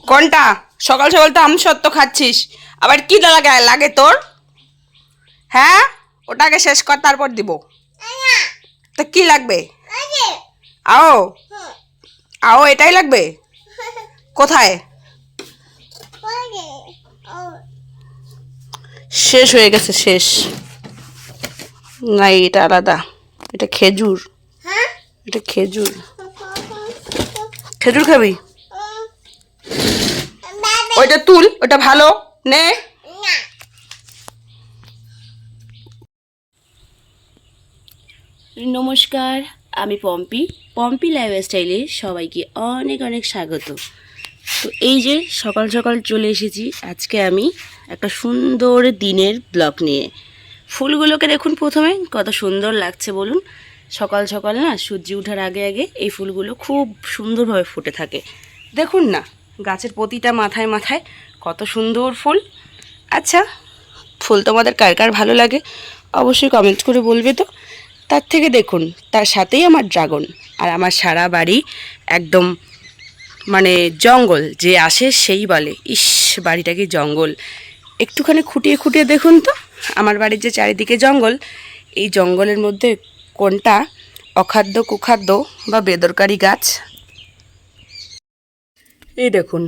কোনটা? সকাল সকাল তো আমসত্ত্ব খাচ্ছিস, আবার কি লাগে তোর? হ্যাঁ, ওটাকে শেষ কর, তারপর দিব। তো কি লাগবে? আও আও, এটাই লাগবে। কোথায়? শেষ হয়ে গেছে, শেষ। না, এটা আলাদা, এটা খেজুর। এটা খেজুর। খেজুর খাবি? ওইটা তুল, ওটা ভালো নে। নমস্কার, আমি পম্পি। পম্পি লাইফস্টাইলে সবাইকে অনেক অনেক স্বাগত। তো এই যে সকাল সকাল চলে এসেছি আজকে আমি একটা সুন্দর দিনের ব্লগ নিয়ে। ফুলগুলোকে দেখুন, প্রথমে কত সুন্দর লাগছে বলুন। সকাল সকাল না, সূর্য ওঠার আগে আগে এই ফুলগুলো খুব সুন্দরভাবে ফুটে থাকে। দেখুন না, গাছের প্রতিটা মাথায় মাথায় কত সুন্দর ফুল। আচ্ছা, ফুল তোমাদের কার কার ভালো লাগে অবশ্যই কমেন্ট করে বলবে তো। তার থেকে দেখুন, তার সাথেই আমার ড্রাগন, আর আমার সারা বাড়ি একদম মানে জঙ্গল। যে আসে সেই বলে, ইস বাড়িটা কি জঙ্গল। একটুখানি খুঁটিয়ে খুঁটিয়ে দেখুন তো, আমার বাড়ির যে চারিদিকে জঙ্গল, এই জঙ্গলের মধ্যে কোনটা অখাদ্য কুখাদ্য বা বেদরকারি গাছ। এই দেখুন,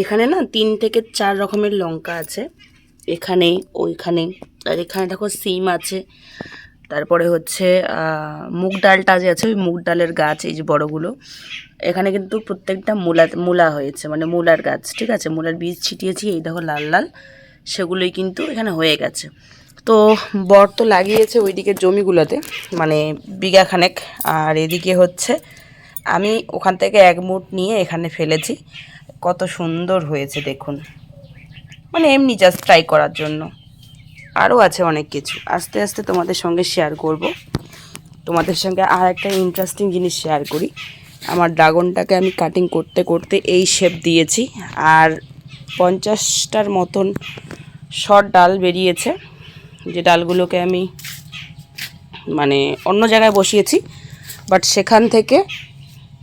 এখানে না 3 থেকে 4 রকমের লঙ্কা আছে, এখানে ওইখানে। আর এখানে দেখো সিম আছে, তারপরে হচ্ছে মুগ ডালটা যে আছে, ওই মুগ ডালের গাছ, এই যে বড়গুলো। এখানে কিন্তু প্রত্যেকটা মূলা হয়েছে, মানে মূলার গাছ, ঠিক আছে। মূলার বীজ ছিটিয়েছি, এই দেখো লাল লাল, সেগুলোই কিন্তু এখানে হয়ে গেছে। তো বর তো লাগিয়েছে ওইদিকে জমিগুলোতে, মানে বিঘাখানেক। আর এদিকে হচ্ছে আমি ওখান থেকে 1 মুঠ নিয়ে এখানে ফেলেছি। কত সুন্দর হয়েছে দেখুন, মানে এমনি জাস্ট ট্রাই করার জন্য। আরও আছে অনেক কিছু, আস্তে আস্তে তোমাদের সঙ্গে শেয়ার করব। তোমাদের সঙ্গে আর একটা ইন্টারেস্টিং জিনিস শেয়ার করি। আমার ড্রাগনটাকে আমি কাটিং করতে করতে এই শেপ দিয়েছি, আর 50টার মতন শর্ট ডাল বেরিয়েছে, যে ডালগুলোকে আমি মানে অন্য জায়গায় বসিয়েছি, বাট সেখান থেকে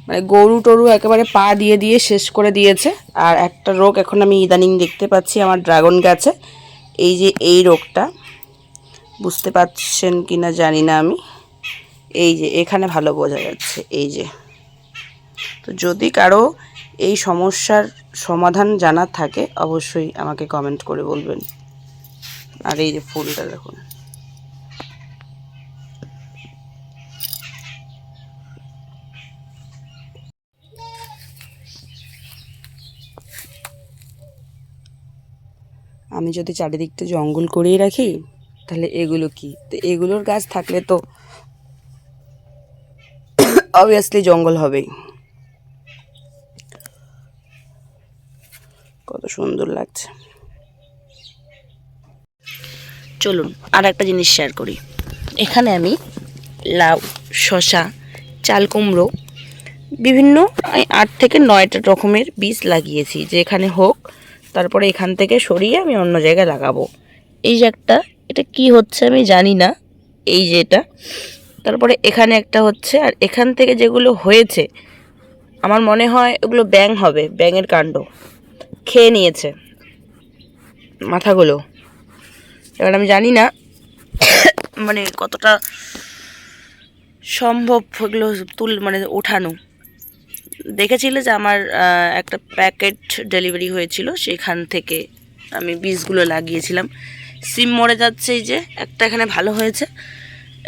মানে গরু টরু একেবারে পা দিয়ে দিয়ে শেষ করে দিয়েছে। আর একটা রোগ এখন আমি ইদানিং দেখতে পাচ্ছি আমার ড্রাগন গাছে, এই যে এই রোগটা, বুঝতে পারছেন কি না জানি না আমি, এই যে এখানে ভালো বোঝা যাচ্ছে, এই যে। তো যদি কারো এই সমস্যার সমাধান জানার থাকে অবশ্যই আমাকে কমেন্ট করে বলবেন। আর এই যে ফুলটা দেখুন, আমি যদি চারিদিকটা জঙ্গল করেই রাখি তাহলে এগুলো কি? তো এগুলোর গাছ থাকলে তো অবভিয়াসলি জঙ্গল হবেই। কত সুন্দর লাগছে। চলুন আর একটা জিনিস শেয়ার করি। এখানে আমি লাউ, শসা, চাল কুমড়ো, বিভিন্ন 8 থেকে 9টা রকমের বীজ লাগিয়েছি, যে এখানে হোক, তারপরে এখান থেকে সরিয়ে আমি অন্য জায়গায় লাগাবো। এই যে একটা, এটা কি হচ্ছে আমি জানি না, এই যে এটা, তারপরে এখানে একটা হচ্ছে। আর এখান থেকে যেগুলো হয়েছে আমার মনে হয় ওগুলো ব্যাঙ হবে, ব্যাঙের কাণ্ড খেয়ে নিয়েছে মাথাগুলো। এবার আমি জানি না মানে কতটা সম্ভব ওগুলো মানে ওঠানো। দেখেছিলে যে আমার একটা প্যাকেট ডেলিভারি হয়েছিল, সেখান থেকে আমি বীজগুলো লাগিয়েছিলাম। সিম মরে যাচ্ছে, এই যে একটা এখানে ভালো হয়েছে,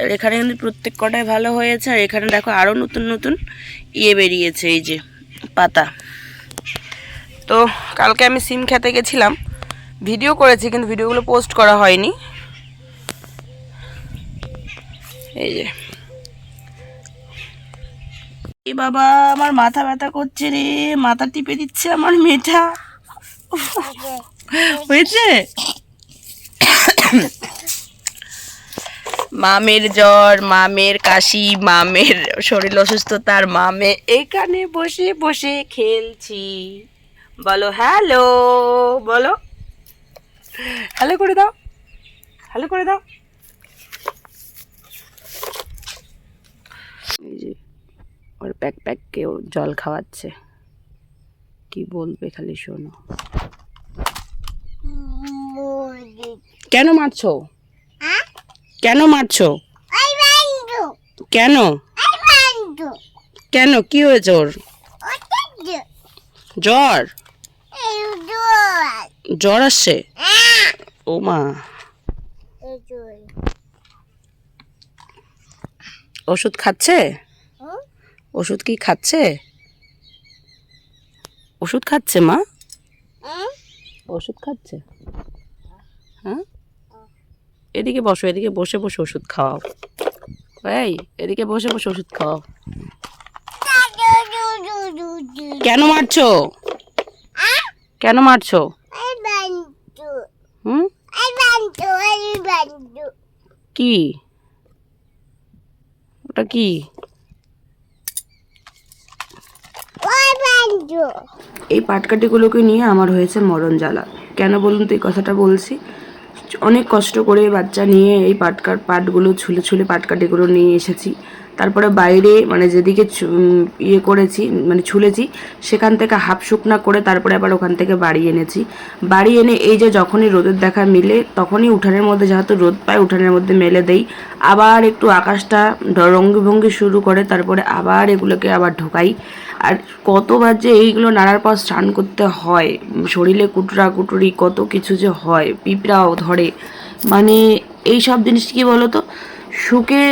আর এখানে কিন্তু প্রত্যেক কটায় ভালো হয়েছে। আর এখানে দেখো আরও নতুন নতুন বেরিয়েছে, এই যে পাতা। তো কালকে আমি সিম খেতে গেছিলাম, ভিডিও করেছি কিন্তু ভিডিওগুলো পোস্ট করা হয়নি। এই যে, এ বাবা, আমার মাথা ব্যথা করছে রে, মাথা টিপে দিচ্ছে আমার মেয়েটা। হয়েছে মামের জ্বর, মামের কাশি, মামের শরীর অসুস্থতার মামে এখানে বসে বসে খেলছি। বলো হ্যালো, বলো হ্যালো করে দাও, হ্যালো করে দাও। প্যাক প্যাক কেউ জল খাওয়াচ্ছে, কি বলবে খালি শোনো। কেন মারছো? কেন মারছো? কেন কেন কি হয়েছে ওর? জ্বর? জ্বর আসছে? ও মা, ওষুধ খাচ্ছে? ওষুধ কি খাচ্ছে? ওষুধ খাচ্ছে মা? ওষুধ খাচ্ছে? হ্যাঁ, এদিকে বসো, এদিকে বসে বসে ওষুধ খাওয়াও। এই এদিকে বসে বসে ওষুধ খাওয়াও। কেন মারছো? কেন মারছো? হুম, কি ওটা কি? এই পাটকাঠিগুলোকে নিয়ে আমার হয়েছে মরণ জ্বালা। কেন বলুন তো এই কথাটা বলছি? অনেক কষ্ট করে বাচ্চা নিয়ে এই পাটগুলো ছুলে ছুলে পাটকাঠিগুলো নিয়ে এসেছি। তারপরে বাইরে মানে যেদিকে ইয়ে করেছি মানে ছুলেছি সেখান থেকে হাফ শুকনা করে তারপরে আবার ওখান থেকে বাড়ি এনেছি। বাড়ি এনে এই যে যখনই রোদের দেখা মিলে তখনই উঠানের মধ্যে যেহেতু রোদ পায় উঠানের মধ্যে মেলে দেই, আবার একটু আকাশটা রঙ্গি ভঙ্গি শুরু করে তারপরে আবার এগুলোকে আবার ঢোকাই। আর কতবার যে এইগুলো নাড়ার পর স্নান করতে হয়, শরীরে কুটরা কুটুরি কত কিছু যে হয়, পিঁপড়াও ধরে, মানে এই সব জিনিস কি বলো তো, সুখে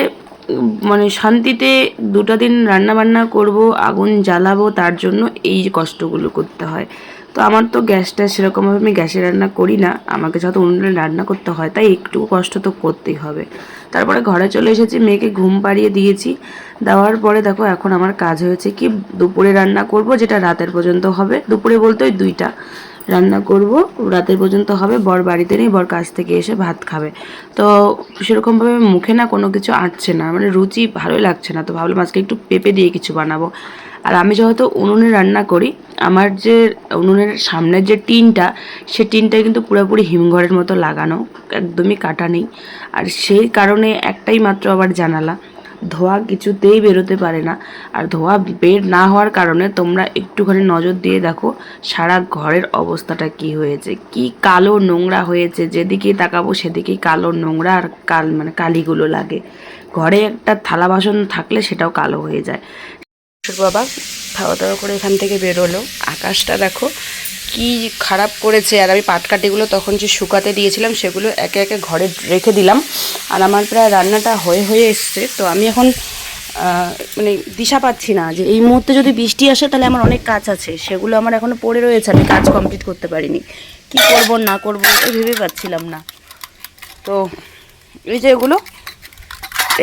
মানে শান্তিতে 2টা দিন রান্না বান্না করব, আগুন জ্বালাবো, তার জন্য এই কষ্টগুলো করতে হয়। তো আমার তো গ্যাসটা সেরকমভাবে আমি গ্যাসে রান্না করি না, আমাকে যত উনুনে রান্না করতে হয়, তাই একটু কষ্ট তো করতেই হবে। তারপরে ঘরে চলে এসেছি, মেয়েকে ঘুম পাড়িয়ে দিয়েছি। দেওয়ার পরে দেখো এখন আমার কাজ হয়েছে কি, দুপুরে রান্না করব, যেটা রাতের পর্যন্ত হবে। দুপুরে বলতে ওই 2টা রান্না করব, রাতের পর্যন্ত হবে। বর বাড়িতে নেই, বর কাছ থেকে এসে ভাত খাবে। তো সেরকমভাবে মুখে না কোনো কিছু আঁটছে না, মানে রুচি ভালোই লাগছে না। তো ভাবলাম আজকে একটু পেঁপে দিয়ে কিছু বানাবো। আর আমি যেহেতু উনুনে রান্না করি, আমার যে উনুনের সামনের যে টিনটা, সে টিনটা কিন্তু পুরোপুরি হিমঘরের মতো লাগানো, একদমই কাটা নেই। আর সেই কারণে একটাই মাত্র আবার জানালা, ধোঁয়া কিছুতেই বেরোতে পারে না। আর ধোঁয়া বের না হওয়ার কারণে তোমরা একটুখানি নজর দিয়ে দেখো সারা ঘরের অবস্থাটা কি হয়েছে, কি কালো নোংরা হয়েছে। যেদিকেই তাকাবো সেদিকেই কালো নোংরা আর মানে কালিগুলো লাগে। ঘরে একটা থালা বাসন থাকলে সেটাও কালো হয়ে যায়। বাবা খাওয়া দাওয়া করে এখান থেকে বেরোলো, আকাশটা দেখো কি খারাপ করেছে। আর আমি পাটকাঠিগুলো তখন যে শুকাতে দিয়েছিলাম সেগুলো একে একে ঘরে রেখে দিলাম। আর আমার প্রায় রান্নাটা হয়ে এসছে। তো আমি এখন মানে দিশা পাচ্ছি না যে এই মুহূর্তে যদি বৃষ্টি আসে তাহলে আমার অনেক কাজ আছে, সেগুলো আমার এখনও পড়ে রয়েছে, আমি কাজ কমপ্লিট করতে পারিনি। কি করব না করব ভেবে পাচ্ছিলাম না। তো এই যে এগুলো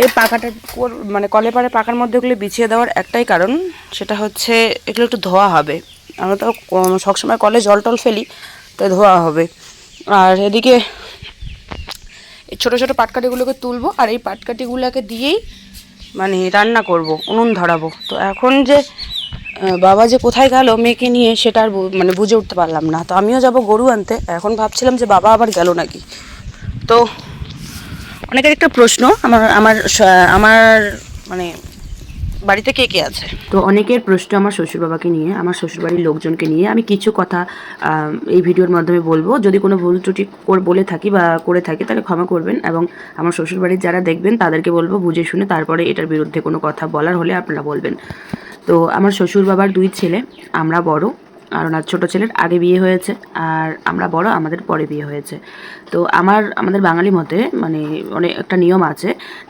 এই পাখাটা মানে কলে পাড়ে পাখার মধ্যে ওগুলো বিছিয়ে দেওয়ার একটাই কারণ, সেটা হচ্ছে এগুলো একটু ধোয়া হবে। আমরা তো সবসময় কলে জল টল ফেলি, তাই ধোয়া হবে। আর এদিকে এই ছোটো ছোটো পাটকাঠিগুলোকে তুলবো, আর এই পাটকাঠিগুলোকে দিয়েই মানে রান্না করব, উনুন ধরাবো। তো এখন যে বাবা যে কোথায় গেল মেয়েকে নিয়ে সেটা আর মানে বুঝে উঠতে পারলাম না। তো আমিও যাব গরু আনতে, এখন ভাবছিলাম যে বাবা আবার গেল নাকি। তো অনেকের একটা প্রশ্ন, আমার আমার আমার মানে বাড়িতে কে কে আছে, তো অনেকের প্রশ্ন আমার শ্বশুর বাবাকে নিয়ে, আমার শ্বশুরবাড়ির লোকজনকে নিয়ে। আমি কিছু কথা এই ভিডিওর মাধ্যমে বলবো। যদি কোনো ভুল ত্রুটি বলে থাকি বা করে থাকি তাহলে ক্ষমা করবেন, এবং আমার শ্বশুরবাড়ির যারা দেখবেন তাদেরকে বলবো বুঝে শুনে তারপরে এটার বিরুদ্ধে কোনো কথা বলার হলে আপনারা বলবেন। তো আমার শ্বশুর বাবার 2 ছেলে, আমরা বড়, আর ওনার ছোটো ছেলের আগে বিয়ে হয়েছে, আর আমরা বড়, আমাদের পরে বিয়ে হয়েছে। তো আমাদের বাঙালি মতে মানে অনেক একটা নিয়ম আছে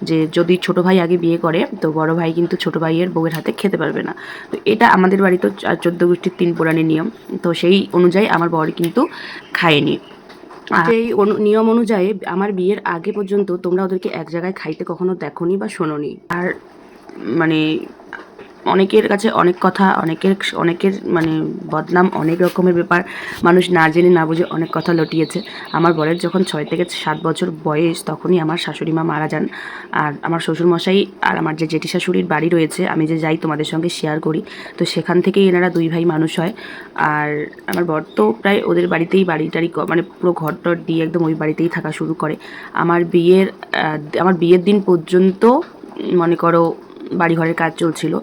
যে যদি ছোটো ভাই আগে বিয়ে করে তো বড় ভাই কিন্তু ছোটো ভাইয়ের বউয়ের হাতে খেতে পারবে না। তো এটা আমাদের বাড়িতে 14 গোষ্ঠীর 3 পুরাণের নিয়ম। তো সেই অনুযায়ী আমার বর কিন্তু খায়নি। সেই নিয়ম অনুযায়ী আমার বিয়ের আগে পর্যন্ত তোমরা ওদেরকে এক জায়গায় খাইতে কখনো দেখোনি বা শোনোনি। আর মানে অনেকের কাছে অনেক কথা, অনেকের মানে বদনাম, অনেক রকমের ব্যাপার, মানুষ না জেনে না বুঝে অনেক কথা লটিয়েছে। আমার বরের যখন 6 থেকে 7 বছর বয়স তখনই আমার শাশুড়ি মা মারা যান। আর আমার শ্বশুরমশাই আর আমার যে জেঠি শাশুড়ির বাড়ি রয়েছে, আমি যে যাই তোমাদের সঙ্গে শেয়ার করি, তো সেখান থেকেই এনারা 2 ভাই মানুষ হয়। আর আমার বর তো প্রায় ওদের বাড়িতেই বাড়িটারি মানে পুরো ঘরটর দিয়ে একদম ওই বাড়িতেই থাকা শুরু করে। আমার বিয়ের দিন পর্যন্ত মনে করো বাড়িঘরের কাজ চলছিল।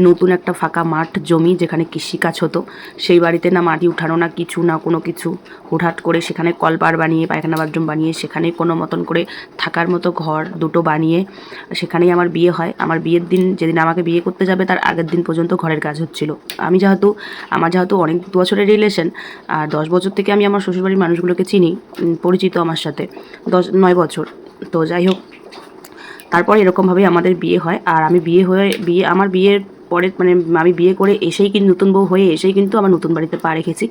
নতুন একটা ফাঁকা মাঠ জমি যেখানে কৃষিকাজ হতো, সেই বাড়িতে না মাটি উঠানো না কিছু না কোনো কিছু, হুটহাট করে সেখানে কলপার বানিয়ে পায়খানা বাথরুম বানিয়ে সেখানে কোনো মতন করে থাকার মতো ঘর দুটো বানিয়ে সেখানেই আমার বিয়ে হয়। আমার বিয়ের দিন, যেদিন আমাকে বিয়ে করতে যাবে তার আগের দিন পর্যন্ত ঘরের কাজ হচ্ছিল। আমার যেহেতু অনেক বছরের রিলেশন, আর 10 বছর থেকে আমি আমার শ্বশুরবাড়ির মানুষগুলোকে চিনি, পরিচিত আমার সাথে 9 বছর। তো যাই হোক, তারপর এরকমভাবেই আমাদের বিয়ে হয়। আর আমি আমার বিয়ের পরে মানে আমি বিয়ে করে এসেই কিন্তু নতুন বউ হয়ে এসেই কিন্তু আমার নতুন বাড়িতে পা রেখেছি।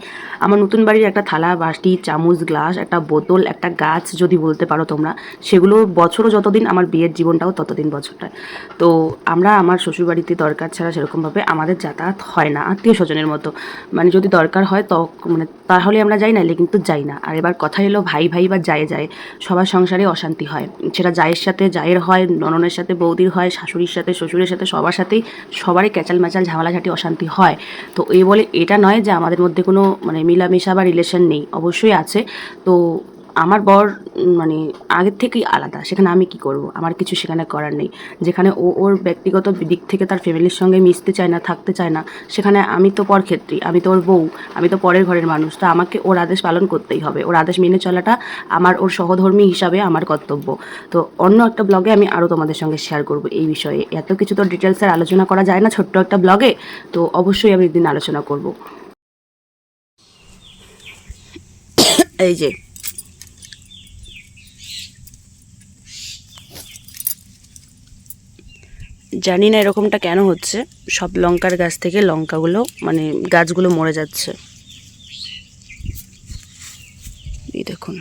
আমার নতুন বাড়ির একটা থালা বাটি চামচ গ্লাস একটা বোতল একটা গাছ যদি বলতে পারো তোমরা, সেগুলো বছরও যতদিন আমার বিয়ের জীবনটাও ততদিন বছরটায়। তো আমরা আমার শ্বশুরবাড়িতে দরকার ছাড়া সেরকমভাবে আমাদের যাতায়াত হয় না, আত্মীয় স্বজনের মতো। মানে যদি দরকার হয় মানে তাহলে আমরা যাই, নাইলে কিন্তু যাই না। আর এবার কথা এলো ভাই ভাই বা যায় সবার সংসারে অশান্তি হয়, সেটা জায়ের সাথে জায়ের হয়, নননের সাথে বৌদির হয়, শাশুড়ির সাথে শ্বশুরের সাথে, সবার সাথেই সবারই ক্যাচাল ম্যাচাল ঝামেলাঝাটি অশান্তি হয়। তো এই বলে এটা নয় যে আমাদের মধ্যে কোনো মানে মিলামেশা বা রিলেশন নেই, অবশ্যই আছে। তো আমার বর মানে আগের থেকেই আলাদা, সেখানে আমি কি করব, আমার কিছু সেখানে করার নেই। যেখানে ওর ব্যক্তিগত দিক থেকে তার ফ্যামিলির সঙ্গে মিশতে চায় না, থাকতে চায় না, সেখানে আমি তো পরক্ষেত্রী, আমি তো ওর বউ, আমি তো পরের ঘরের মানুষ। তো আমাকে ওর আদেশ পালন করতেই হবে, ওর আদেশ মেনে চলাটা ওর সহধর্মী হিসাবে আমার কর্তব্য। তো অন্য একটা ব্লগে আমি আরও তোমাদের সঙ্গে শেয়ার করব এই বিষয়ে। এত কিছু তো ডিটেলসের আলোচনা করা যায় না ছোট্ট একটা ব্লগে, তো অবশ্যই আমি একদিন আলোচনা করব। এই যে জানি না এরকমটা কেন হচ্ছে, সব লঙ্কার গাছ থেকে লঙ্কাগুলো মানে গাছগুলো মরে যাচ্ছে। এই দেখুন,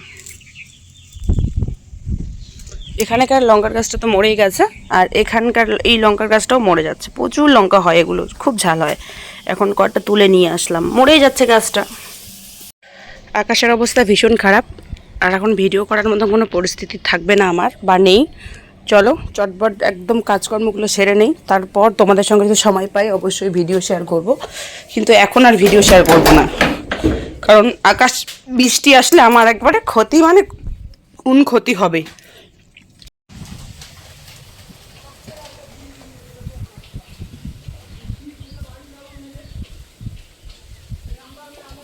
এখানকার লঙ্কার গাছটা তো মরেই গেছে, আর এখানকার এই লঙ্কার গাছটাও মরে যাচ্ছে। প্রচুর লঙ্কা হয়, এগুলো খুব ঝাল হয়। এখন কটা তুলে নিয়ে আসলাম, মরেই যাচ্ছে গাছটা। আকাশের অবস্থা ভীষণ খারাপ, আর এখন ভিডিও করার মতো কোনো পরিস্থিতি থাকবে না আমার, বা নেই। চলো চটপট একদম কাজকর্মগুলো সেরে নেই, তারপর তোমাদের সঙ্গে যদি সময় পাই অবশ্যই ভিডিও শেয়ার করব। কিন্তু এখন আর ভিডিও শেয়ার করব না, কারণ আকাশ বৃষ্টি আসলে আমার একবারে ক্ষতি, মানে ক্ষতি হবে।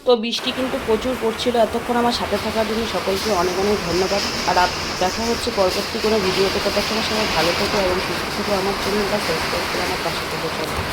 তো বৃষ্টি কিন্তু প্রচুর পড়ছিল এতক্ষণ, আমার সাথে থাকার জন্য সকলকে অনেক অনেক ধন্যবাদ। আর দেখা হচ্ছে পরবর্তী কোনো ভিডিওতে। ততক্ষণ সবাই ভালো থেকো এবং সুস্থ থেকো, আমার জন্য সাবস্ক্রাইব করে আমার পাশে থেকে চলো।